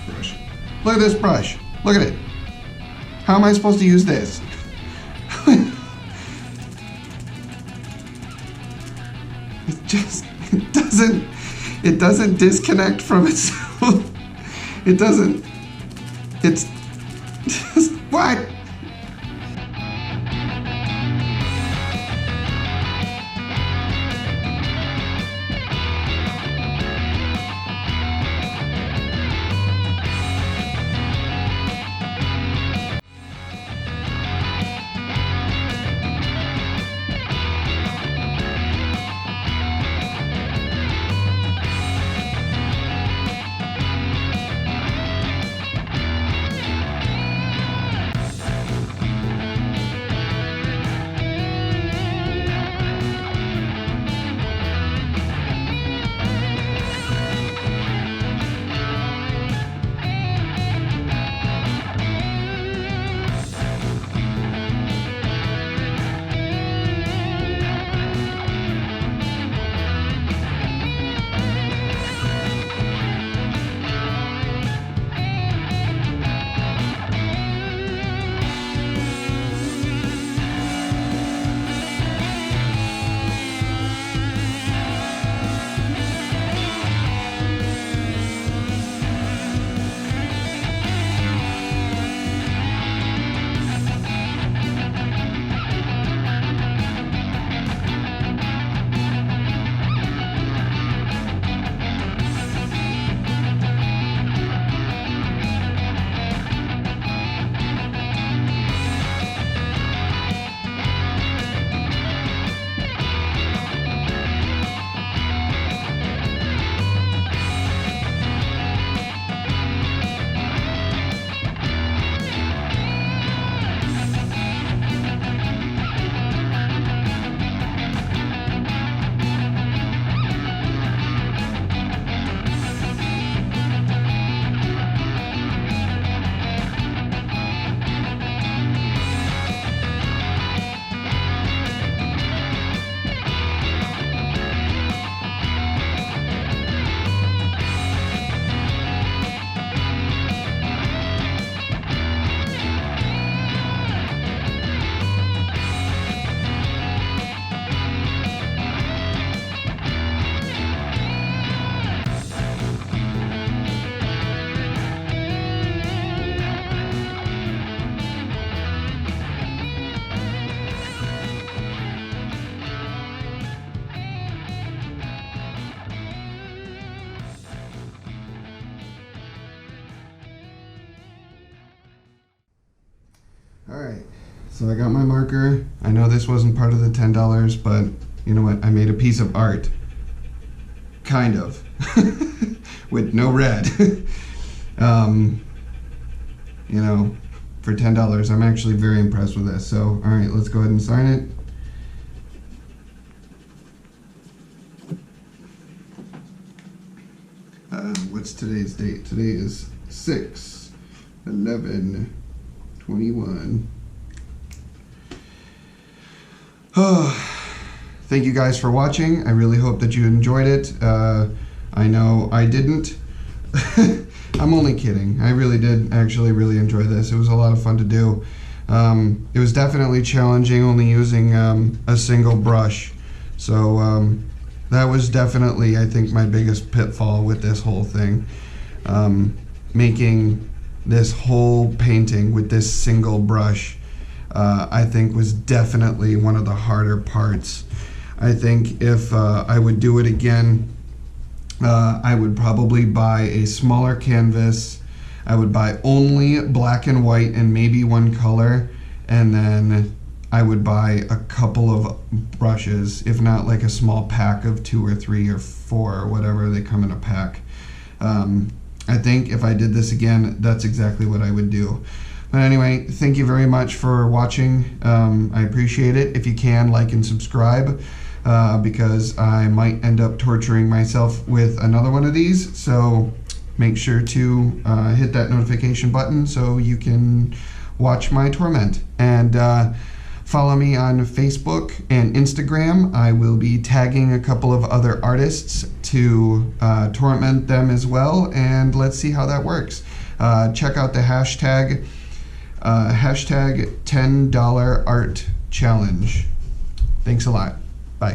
brush. Look at this brush. Look at it. How am I supposed to use this? It doesn't disconnect from itself. It's just, what? Alright, so I got my marker. I know this wasn't part of the $10, but you know what? I made a piece of art. Kind of. With no red. You know, for $10. I'm actually very impressed with this. So, alright, let's go ahead and sign it. What's today's date? Today is 6/11/21. Thank you guys for watching. I really hope that you enjoyed it. I know I didn't. I'm only kidding. I really did actually really enjoy this. It was a lot of fun to do. It was definitely challenging only using a single brush. So that was definitely, I think, my biggest pitfall with this whole thing. Making this whole painting with this single brush, I think was definitely one of the harder parts. I think if I would do it again, I would probably buy a smaller canvas. I would buy only black and white and maybe one color, and then I would buy a couple of brushes, if not like a small pack of 2 or 3 or 4 or whatever they come in a pack. I think if I did this again, that's exactly what I would do. But anyway, thank you very much for watching. I appreciate it. If you can, like and subscribe, because I might end up torturing myself with another one of these. So make sure to hit that notification button so you can watch my torment. And Follow me on Facebook and Instagram. I will be tagging a couple of other artists to torment them as well, and let's see how that works. Check out the hashtag $10 Art Challenge. Thanks a lot.